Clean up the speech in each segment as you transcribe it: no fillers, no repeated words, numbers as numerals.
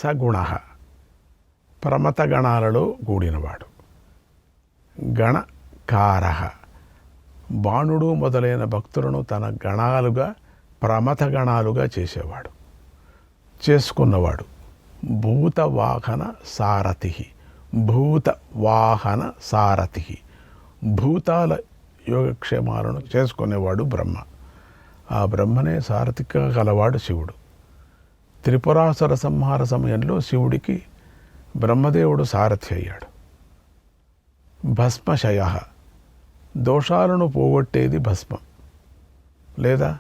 సగుణ ప్రమథ గణాలలో కూడినవాడు. గణకార బాణుడు మొదలైన భక్తులను తన గణాలుగా ప్రమథ గణాలుగా చేసుకున్నవాడు. భూతవాహన సారథి భూతాల యోగక్షేమాలను చేసుకునేవాడు బ్రహ్మ. ఆ బ్రహ్మనే సారథిగా గలవాడు శివుడు. త్రిపురాసుర సంహార సమయంలో శివుడికి బ్రహ్మదేవుడు సారథి అయ్యాడు. భస్మశయ దోషాలను పోగొట్టేది భస్మం, లేదా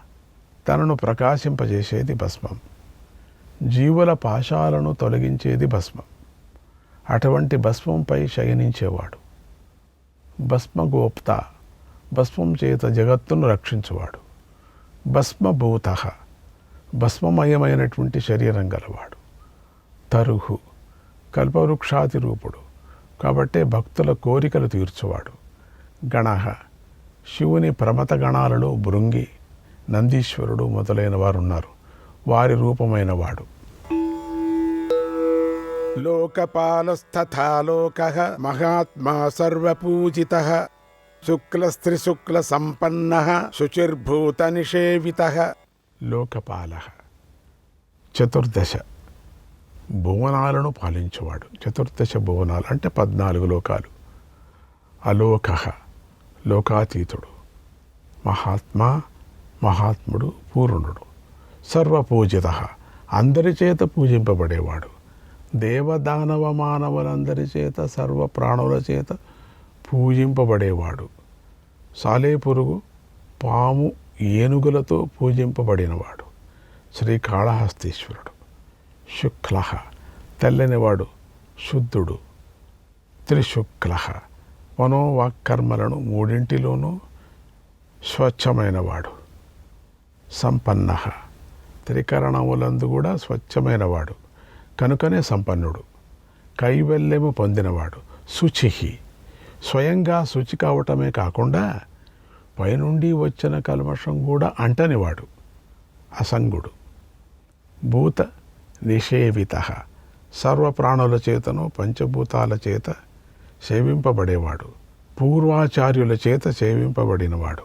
తనను ప్రకాశింపజేసేది భస్మం. జీవుల పాశాలను తొలగించేది భస్మం. అటువంటి భస్మంపై శయనించేవాడు. భస్మగోప్త భస్మం చేత జగత్తును రక్షించువాడు. భస్మభూత భస్మమయమైనటువంటి శరీరం గలవాడు. తరుహు కల్పవృక్షాతి రూపుడు, కాబట్టే భక్తుల కోరికలు తీర్చువాడు. గణ శివుని ప్రమథ గణాలలో భృంగి, నందీశ్వరుడు మొదలైన వారున్నారు. వారి రూపమైన వాడు. లోకపాలస్తథా లోకః మహాత్మా సర్వపూజితః శుక్లస్త్రిశుక్ల సంపన్నః శుచిర్భూత నిషేవితః. లోకపాలః చతుర్దశ భువనాలను పాలించేవాడు. చతుర్దశ భువనాలు అంటే 14 లోకాలు. అలోకః లోకాతీతుడు. మహాత్మా మహాత్ముడు, పూర్ణుడు. సర్వపూజితః అందరి చేత పూజింపబడేవాడు. దేవదానవ మానవులందరి చేత, సర్వ ప్రాణుల చేత పూజింపబడేవాడు. సాలెపురుగు, పాము, ఏనుగులతో పూజింపబడినవాడు. శ్రీకాళహస్తీశ్వరుడు. శుక్ల తెల్లనివాడు, శుద్ధుడు. త్రిశుక్ల మనోవాక్కర్మలను మూడింటిలోనూ స్వచ్ఛమైనవాడు. సంపన్న త్రికరణములందు కూడా స్వచ్ఛమైనవాడు, కనుకనే సంపన్నుడు. కైవల్యము పొందినవాడు. శుచి స్వయంగా శుచి కావటమే కాకుండా పైనుండి వచ్చిన కల్మషం కూడా అంటనివాడు. అసంగుడు. భూత నిషేవిత సర్వప్రాణుల చేతను పంచభూతాల చేత సేవింపబడేవాడు. పూర్వాచార్యుల చేత సేవింపబడినవాడు.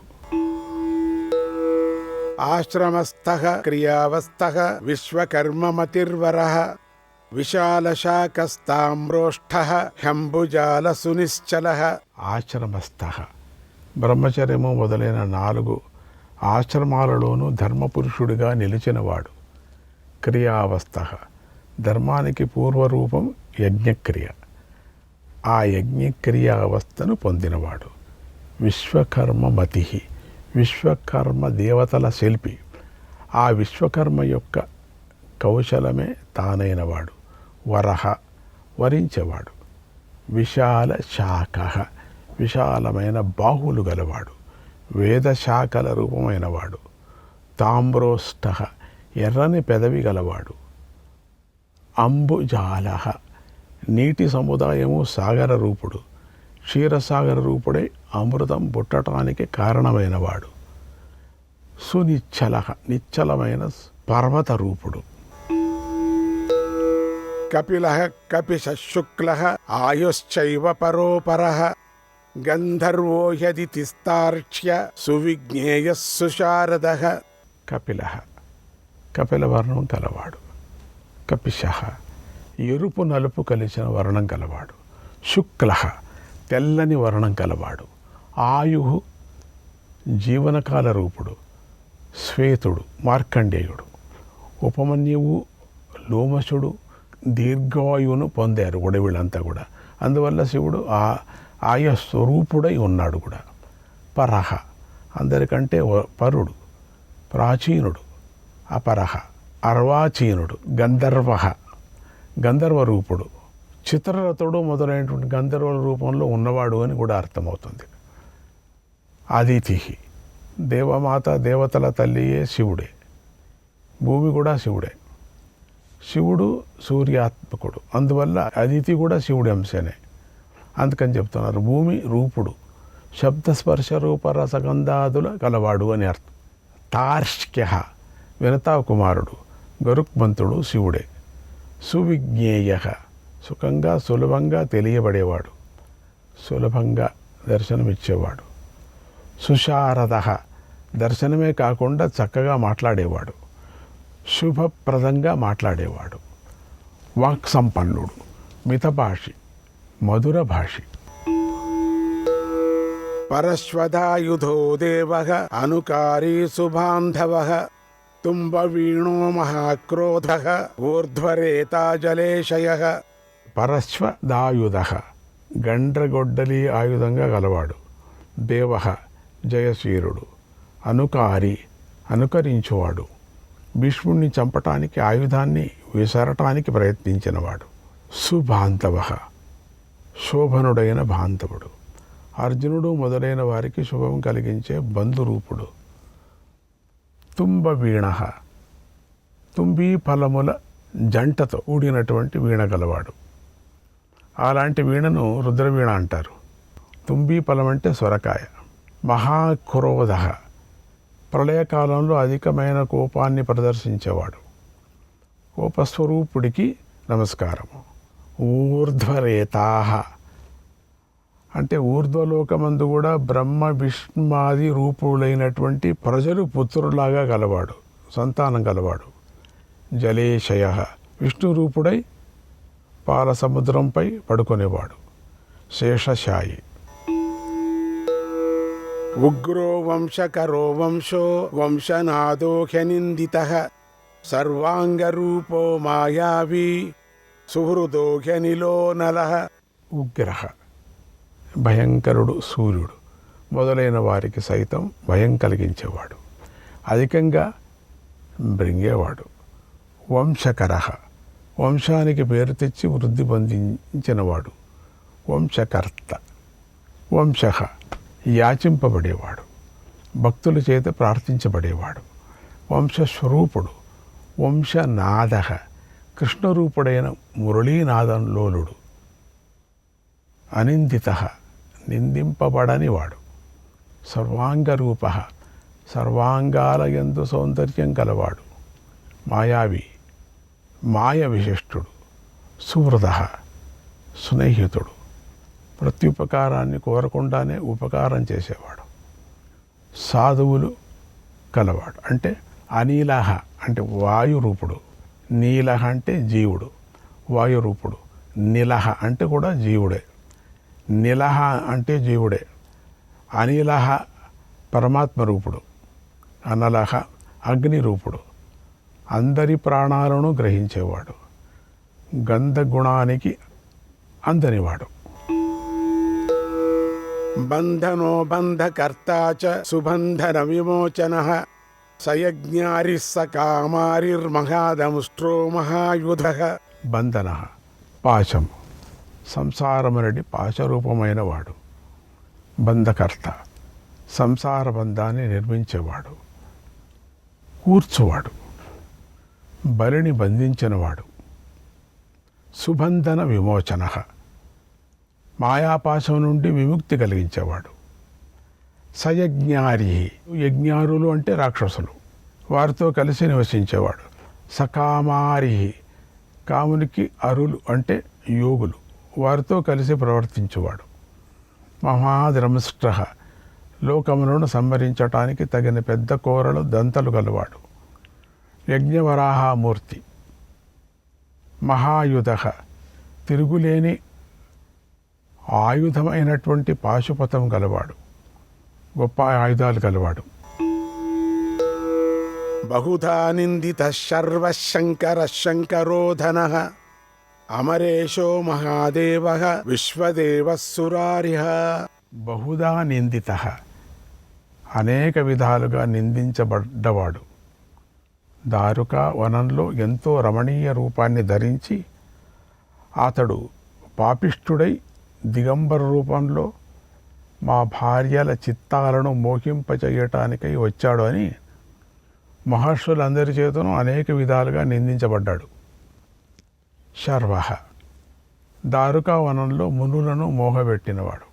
ఆశ్రమస్థః క్రియావస్థః విశ్వకర్మమతిర్వరః విశాలశాకస్తామ్రోష్ఠః హంబుజాల సునిశ్చలః. ఆశ్రమస్థః బ్రహ్మచర్యము మొదలైన 4 ఆశ్రమాలలోనూ ధర్మపురుషుడిగా నిలిచినవాడు. క్రియావస్థః ధర్మానికి పూర్వరూపం యజ్ఞక్రియ. ఆ యజ్ఞక్రియావస్థను పొందినవాడు. విశ్వకర్మమతి విశ్వకర్మ దేవతల శిల్పి. ఆ విశ్వకర్మ యొక్క కౌశలమే తానైనవాడు. వరహ వరించేవాడు. విశాల శాఖ విశాలమైన బాహువులు గలవాడు. వేదశాఖల రూపమైనవాడు. తామ్రోష్ఠ ఎర్రని పెదవి గలవాడు. అంబుజాల నీటి సముదాయము సాగర రూపుడు. క్షీరసాగర రూపుడై అమృతం పుట్టడానికి కారణమైనవాడు. సునిశ్చల నిశ్చలమైన పర్వత రూపుడు. కపిలః కపిశ శుక్లః ఆయుశ్చైవ పరోపరః గంధర్వో యది తిస్తార్క్ష్య సువిజ్ఞేయః సుశారదః. కపిలః కపిల వర్ణం కలవాడు. కపిశః ఎరుపు నలుపు కలిసిన వర్ణం కలవాడు. శుక్లః తెల్లని వర్ణం కలవాడు. ఆయు జీవనకాల రూపుడు. శ్వేతుడు మార్కండేయుడు. ఉపమన్యువు లోమశుడు దీర్ఘాయువును పొందారు కూడా వీళ్ళంతా కూడా. అందువల్ల శివుడు ఆయా స్వరూపుడై ఉన్నాడు కూడా. పరహ అందరికంటే పరుడు. ప్రాచీనుడు. అపరహ అర్వాచీనుడు. గంధర్వ రూపుడు. చిత్రరథుడు మొదలైనటువంటి గంధర్వుల రూపంలో ఉన్నవాడు అని కూడా అర్థమవుతుంది. అదితి దేవమాత దేవతల తల్లియే శివుడే. భూమి కూడా శివుడే. శివుడు సూర్యాత్మకుడు, అందువల్ల అదితి కూడా శివుడి అంశనే. అందుకని చెప్తున్నారు భూమి రూపుడు, శబ్దస్పర్శ రూప రసగంధాదుల కలవాడు అని అర్థం. తార్ష్క్య వినతా కుమారుడు. గరుక్మంతుడు శివుడే. సువిజ్ఞేయ, సుఖంగా సులభంగా తెలియబడేవాడు, సులభంగా దర్శనమిచ్చేవాడు. సుశారద, దర్శనమే కాకుండా చక్కగా మాట్లాడేవాడు, శుభప్రదంగా మాట్లాడేవాడు. వాక్ సంపన్నుడు, మితభాషి, మధుర భాషి. పరశ్వదాయుధో దేవః అనుకారీ సుబాంధవః తుంబవీణో మహాక్రోధః ఊర్ధ్వరేతా జలేశయః. పరశ్వదాయుధ, గండ్రగొడ్డలి ఆయుధంగా గలవాడు. దేవ, జయశీరుడు. అనుకారి, అనుకరించువాడు. భీష్ముణ్ణి చంపటానికి ఆయుధాన్ని విసరటానికి ప్రయత్నించినవాడు. సుబాంధవ, శోభనుడైన బాంధవుడు. అర్జునుడు మొదలైన వారికి శుభం కలిగించే బంధురూపుడు. తుంబవీణ, తుంబీ ఫలముల జంటతో కూడినటువంటి వీణ గలవాడు. అలాంటి వీణను రుద్రవీణ అంటారు. తుంబీ ఫలం అంటే సొరకాయ. మహాక్రోధ, ప్రళయకాలంలో అధికమైన కోపాన్ని ప్రదర్శించేవాడు. కోపస్వరూపుడికి నమస్కారము. ఊర్ధ్వరేతాహ అంటే ఊర్ధ్వలోకమందు కూడా బ్రహ్మ విష్ణుమాది రూపులైనటువంటి ప్రజలు పుత్రులాగా గలవాడు, సంతానం గలవాడు. జలేశయ, విష్ణు రూపుడై పాల సముద్రంపై పడుకునేవాడు. శేషశాయి. ఉగ్రో వంశకరో వంశో వంశనాదో హ్యనిందితః సర్వాంగరూపో మాయావీ సుహృదో హ్యనిలో నలః. ఉగ్రహ, భయంకరుడు, సూర్యుడు మొదలైన వారికి సైతం భయం కలిగించేవాడు, అధికంగా మృంగేవాడు. వంశకర, వంశానికి పేరు తెచ్చి వృద్ధి పొందించినవాడు. వంశకర్త. వంశ, యాచింపబడేవాడు, భక్తుల చేత ప్రార్థించబడేవాడు. వంశస్వరూపుడు. వంశనాద, కృష్ణరూపుడైన మురళీనాదంలోలుడు. అనిందిత, నిందింపబడనివాడు. సర్వాంగరూప, సర్వాంగాల యందు సౌందర్యం కలవాడు. మాయావి, మాయ విశిష్టుడు. సుహృద, స్నేహితుడు. ప్రత్యుపకారాన్ని కోరకుండానే ఉపకారం చేసేవాడు. సాధువులు కలవాడు. అంటే అనిలహ అంటే వాయురూపుడు. నీలహ అంటే జీవుడు, వాయురూపుడు. నిలహ అంటే కూడా జీవుడే. నిలహ అంటే జీవుడే. అనిలహ పరమాత్మ రూపుడు. అనలహ అగ్నిరూపుడు. అందరి ప్రాణాలను గ్రహించేవాడు. గంధగుణానికి అందనివాడు. బంధనో బంధకర్తా చ సుబంధన విమోచనః సయజ్ఞారిః సకామారిర్మహాదముష్ట్రో మహాయుధః. బంధన, పాశం, సంసారమునడి పాశరూపమైన వాడు. బంధకర్త, సంసార బంధాన్ని నిర్మించేవాడు. కూర్చువాడు, బలిని బంధించినవాడు. సుబంధన విమోచన, మాయాపాశం నుండి విముక్తి కలిగించేవాడు. సయజ్ఞారి, యజ్ఞారులు అంటే రాక్షసులు, వారితో కలిసి నివసించేవాడు. సకామారి, కామునికి అరులు అంటే యోగులు, వారితో కలిసి ప్రవర్తించేవాడు. మహాద్రమష్ట్ర, లోకములను సంహరించటానికి తగిన పెద్ద కోరలు దంతలు గలవాడు. యజ్ఞవరాహమూర్తి. మహాయుధ, తిరుగులేని ఆయుధమైనటువంటి పాశుపతం గలవాడు, గొప్ప ఆయుధాలు గలవాడు. బహుధా నిందితః శర్వః శంకరః శంకరోధనః అమరేశో మహాదేవః విశ్వదేవః సురారిః. బహుదా నిందిత, అనేక విధాలుగా నిందించబడ్డవాడు. దారుక వనంలో ఎంతో రమణీయ రూపాన్ని ధరించి అతడు పాపిష్ఠుడై దిగంబర రూపంలో మా భార్యల చిత్తాలను మోహింపచేయటానికై వచ్చాడు అని మహర్షులందరి చేతను అనేక విధాలుగా నిందించబడ్డాడు. శర్వ, దారుకా వనంలో మునులను మోహబెట్టినవాడు.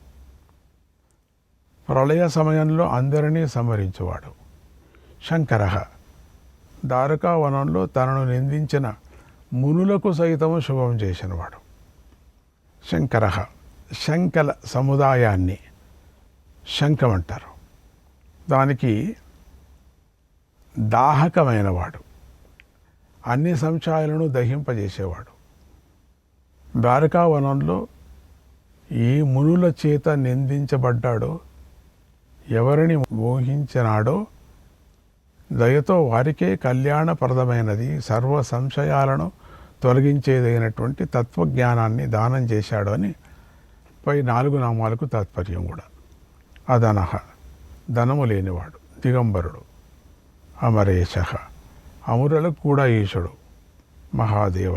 ప్రళయ సమయంలో అందరినీ సంహరించువాడు. శంకర, దారుకా వనంలో తనను నిందించిన మునులకు సైతము శుభం చేసినవాడు. శంకర, శంకల సముదాయాన్ని శంఖం అంటారు. దానికి దాహకమైనవాడు, అన్ని సంశయాలను దహింపజేసేవాడు. ద్వారకావనంలో ఏ మునుల చేత నిందించబడ్డాడో, ఎవరిని మోహించినాడో దయతో వారికే కళ్యాణప్రదమైనది, సర్వ సంశయాలను తొలగించేదైనటువంటి తత్వజ్ఞానాన్ని దానం చేశాడు అని పై 4 నామాలకు తాత్పర్యం కూడా. అదనహ, ధనము లేనివాడు. దిగంబరుడు. అమరేశ, అమరులకు కూడా ఈశుడు. మహాదేవ,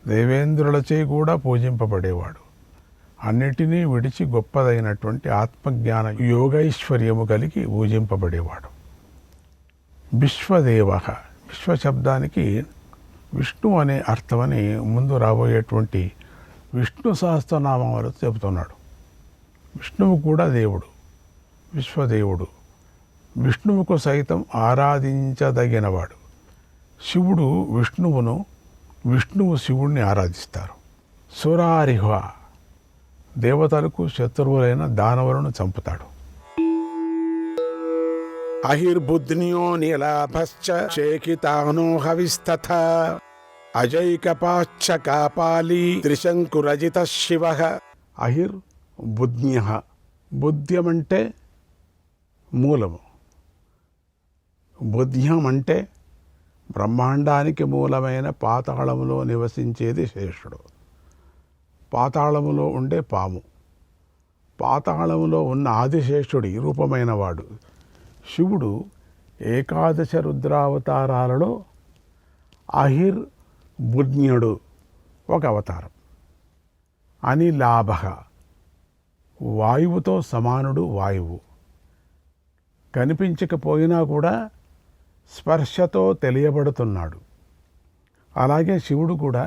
దేవేంద్రులచే కూడా పూజింపబడేవాడు. అన్నిటినీ విడిచి గొప్పదైనటువంటి ఆత్మజ్ఞాన యోగైశ్వర్యము కలిగి పూజింపబడేవాడు. విశ్వదేవ, విశ్వశబ్దానికి విష్ణు అనే అర్థమని ముందు రాబోయేటువంటి విష్ణు సహస్రనామాలతో చెబుతున్నాడు. విష్ణువు కూడా దేవుడు, విశ్వదేవుడు. విష్ణువుకు సైతం ఆరాధించదగినవాడు. శివుడు విష్ణువును, విష్ణువు శివుణ్ణి ఆరాధిస్తారు. సురారిహ, దేవతలకు శత్రువులైన దానవులను చంపుతాడు. అహిర్బుద్ధ్న్యో నీలాభశ్చ చేకితానో హవిస్తథ అజైకపాశ్చ కాపాలి త్రిశంకురజిత శివ. అహిర్ బుద్ధ్య, బుద్ధ్యమంటే మూలము. బుద్ధ్యం అంటే బ్రహ్మాండానికి మూలమైన పాతాళములో నివసించేది శేషుడు. పాతాళములో ఉండే పాము. పాతాళములో ఉన్న ఆదిశేషుడి రూపమైన వాడు శివుడు. ఏకాదశ రుద్రావతారాలలో అహిర్ బుజ్ఞుడు ఒక అవతారం. అనిలాభ, వాయువుతో సమానుడు. వాయువు కనిపించకపోయినా కూడా స్పర్శతో తెలియబడుతున్నాడు. అలాగే శివుడు కూడా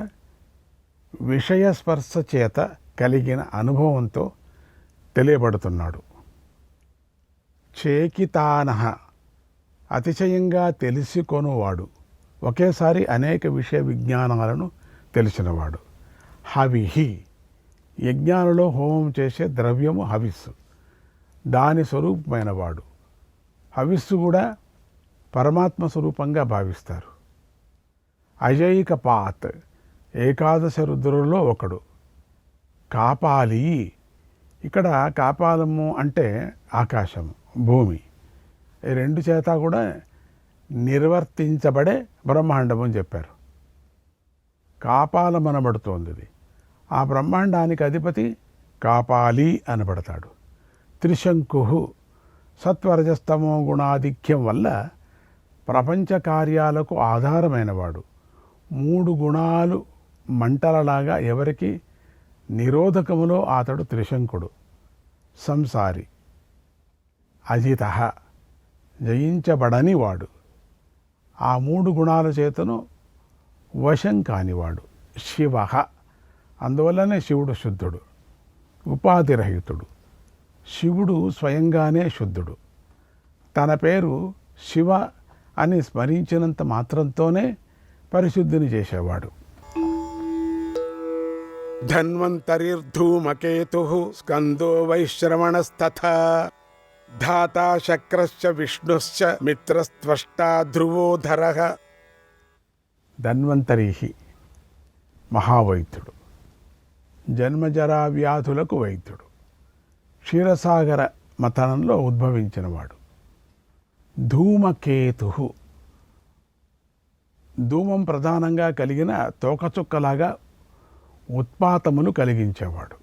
విషయ స్పర్శ చేత కలిగిన అనుభవంతో తెలియబడుతున్నాడు. చేకితానహ, అతిశయంగా తెలుసుకొనువాడు. ఒకేసారి అనేక విషయ విజ్ఞానాలను తెలిసినవాడు. హవిహి, యజ్ఞాలలో హోమం చేసే ద్రవ్యము హవిస్సు, దాని స్వరూపమైన వాడు. హవిస్సు కూడా పరమాత్మ స్వరూపంగా భావిస్తారు. అజైకపాత్, ఏకాదశ రుద్రులలో ఒకడు. కాపాలి, ఇక్కడ కాపాలము అంటే ఆకాశము, భూమి. ఈ రెండు చేత కూడా నిర్వర్తించబడే బ్రహ్మాండము అని చెప్పారు. కాపాలమనబడుతోంది ఇది. ఆ బ్రహ్మాండానికి అధిపతి కాపాలి అనబడతాడు. త్రిశంకు, సత్వరజస్తమో గుణాధిక్యం వల్ల ప్రపంచ కార్యాలకు ఆధారమైనవాడు. 3 గుణాలు మంటలలాగా ఎవరికి నిరోధకములో అతడు త్రిశంకుడు. సంసారి. అజిత, జయించబడని వాడు. ఆ 3 గుణాల చేతను వశం కానివాడు. శివ, అందువల్లనే శివుడు శుద్ధుడు, ఉపాధిరహితుడు. శివుడు స్వయంగానే శుద్ధుడు. తన పేరు శివ అని స్మరించినంత మాత్రంతోనే పరిశుద్ధిని చేసేవాడు. ధన్వంతరిర్ధూమకేతు స్కందో వైశ్రవణస్తథా ధాతా శక్రశ్చ విష్ణుశ్చ మిత్రస్త్వష్టా ధ్రువోధరః. ధన్వంతరిహి, మహావైద్యుడు. జన్మజరా వ్యాధులకు వైద్యుడు. క్షీరసాగర మథనంలో ఉద్భవించినవాడు. ధూమకేతు, ధూమం ప్రధానంగా కలిగిన తోకచుక్కలాగా ఉత్పాతమును కలిగించేవాడు.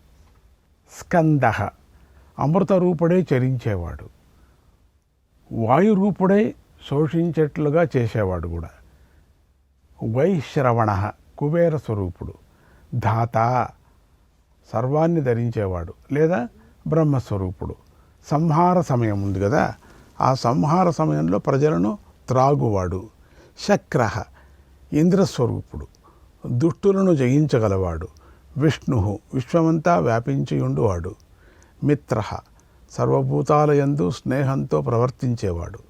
స్కంద, అమృతరూపుడై చరించేవాడు. వాయురూపుడై శోషించేట్లుగా చేసేవాడు కూడా. వైశ్రవణ, కుబేర స్వరూపుడు. ధాత, సర్వాన్ని ధరించేవాడు లేదా బ్రహ్మస్వరూపుడు. సంహార సమయం ఉంది కదా, ఆ సంహార సమయంలో ప్రజలను త్రాగువాడు. శక్ర, ఇంద్రస్వరూపుడు. దుష్టులను జయించగలవాడు. విష్ణు, విశ్వమంతా వ్యాపించియుండువాడు. మిత్ర, సర్వభూతాలయందు స్నేహంతో ప్రవర్తించేవాడు.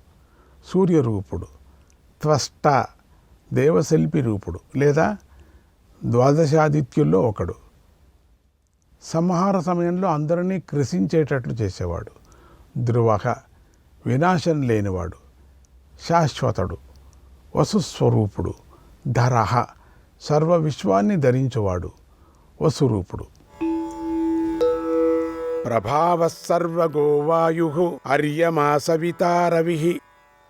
సూర్యరూపుడు. త్వష్ట, దేవశిల్పి రూపుడు లేదా ద్వాదశాదిత్యుల్లో ఒకడు. సంహార సమయంలో అందరినీ కృషించేటట్లు చేసేవాడు. ధ్రువః వినాశం లేనివాడు, శాశ్వతుడు, వసుస్వరూపుడు. ధరః సర్వ విశ్వాన్ని ధరించువాడు, వసురూపుడు. ప్రభావః సర్వగో వాయుః అర్యమా సవితా రవిః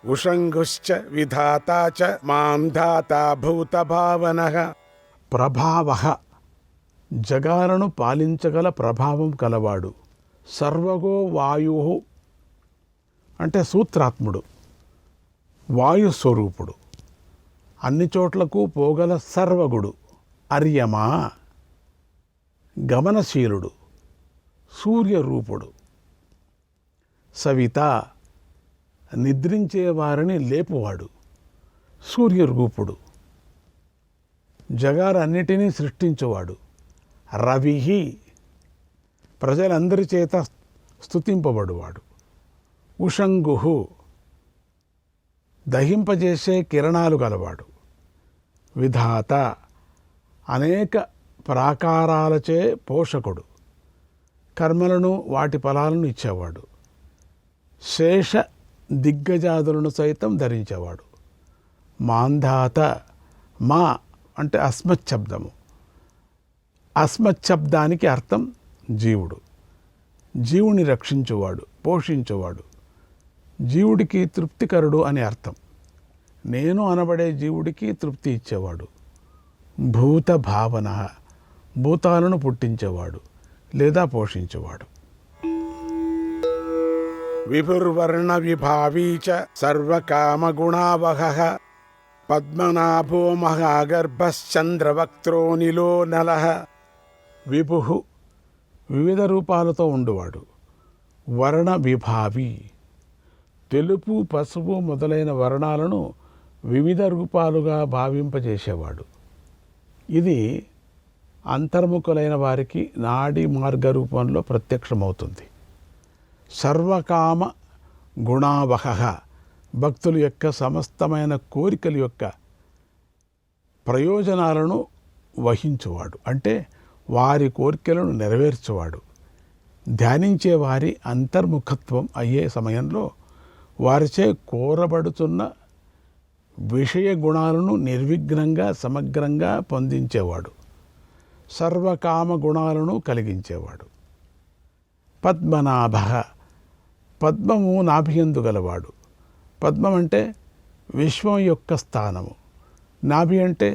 ఉషంగుశ్చ విధాతా చ మాం ధాతా భూతభావనః. ప్రభావః జగాలను పాలించగల ప్రభావం కలవాడు. సర్వగో వాయుః అంటే సూత్రాత్ముడు, వాయుస్వరూపుడు, అన్ని చోట్లకు పోగల సర్వగుడు. అర్యమా గమనశీలుడు, సూర్యరూపుడు. సవిత నిద్రించే వారిని లేపువాడు, సూర్యరూపుడు. జగాలన్నిటినీ సృష్టించువాడు. రవిః ప్రజలందరి చేత స్తుతింపబడువాడు. ఉషంగుః దహింపజేసే కిరణాలు గలవాడు. విధాత అనేక ప్రాకారాలచే పోషకుడు, కర్మలను వాటి ఫలాలను ఇచ్చేవాడు. శేష దిగ్గజాదులను సైతం ధరించేవాడు. మాంధాత మా అంటే అస్మశబ్దము. అస్మశబ్దానికి అర్థం జీవుడు. జీవుని రక్షించువాడు, పోషించువాడు. జీవుడికి తృప్తికరుడు అని అర్థం. నేను అనబడే జీవుడికి తృప్తి ఇచ్చేవాడు. భూత భావన భూతాలను పుట్టించేవాడు లేదా పోషించేవాడు. విభుర్వర్ణ విభావీ చ సర్వకామగుణావహః పద్మనాభో మహాగర్భశ్చంద్రవక్త్రో నిలో నలః. విభుః వివిధ రూపాలతో ఉండువాడు. వర్ణ విభావి తెలుపు, పసుపు మొదలైన వర్ణాలను వివిధ రూపాలుగా భావింపజేసేవాడు. ఇది అంతర్ముఖులైన వారికి నాడీ మార్గ రూపంలో ప్రత్యక్షమవుతుంది. సర్వకామ గుణావహః భక్తుల యొక్క సమస్తమైన కోరికల యొక్క ప్రయోజనాలను వహించువాడు, అంటే వారి కోరికలను నెరవేర్చువాడు. ధ్యానించే వారి అంతర్ముఖత్వం అయ్యే సమయంలో వారిచే కోరబడుతున్న విషయ గుణాలను నిర్విఘ్నంగా సమగ్రంగా పొందించేవాడు. సర్వకామ గుణాలను కలిగించేవాడు. పద్మనాభ పద్మము నాభియందు గలవాడు. పద్మం అంటే విశ్వం యొక్క స్థానము. నాభి అంటే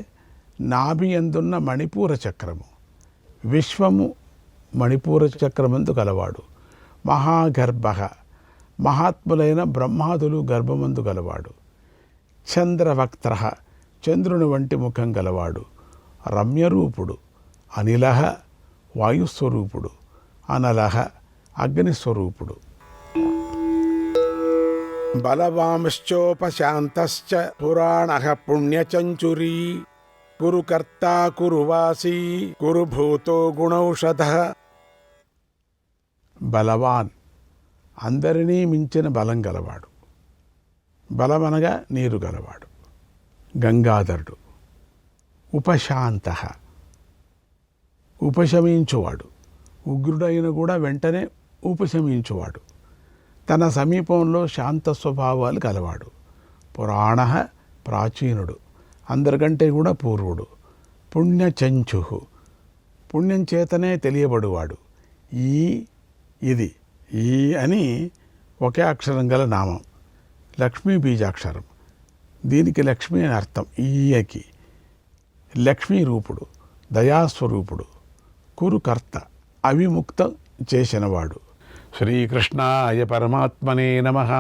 నాభి ఎందున్న మణిపూర చక్రము. విశ్వము మణిపూర చక్రమందు గలవాడు. మహాగర్భ మహాత్ములైన బ్రహ్మాదులు గర్భమందు గలవాడు. చంద్రవక్త్ర చంద్రుని వంటి ముఖం గలవాడు. రమ్యరూపుడు. అనిలః వాయుస్వరూపుడు. అనలః అగ్నిస్వరూపుడు. బలవాంశ్చోపశాంతశ్చ పురాణః పుణ్యచంచురీ కురుకర్తా కురువాసీ కురుభూతో గుణౌషధః. బలవాన్ అందరినీ మించిన బలం గలవాడు. బలమనగా నీరు గలవాడు. గంగాధరుడు. ఉపశాంతః ఉపశమించువాడు. ఉగ్రుడైన కూడా వెంటనే ఉపశమించువాడు. తన సమీపంలో శాంత స్వభావాలు కలవాడు. పురాణః ప్రాచీనుడు, అందరికంటే కూడా పూర్వుడు. పుణ్యచంచుః పుణ్యం చేతనే తెలియబడువాడు. ఇది ఈ అని ఒకే అక్షరం గల నామం. లక్ష్మీ బీజాక్షరం. దీనికి లక్ష్మి అని అర్థం. ఈయకి లక్ష్మీ రూపుడు, దయాస్వరూపుడు, కురుకర్త అవిముక్తం చేసినవాడు. శ్రీకృష్ణాయ పరమాత్మనే నమః.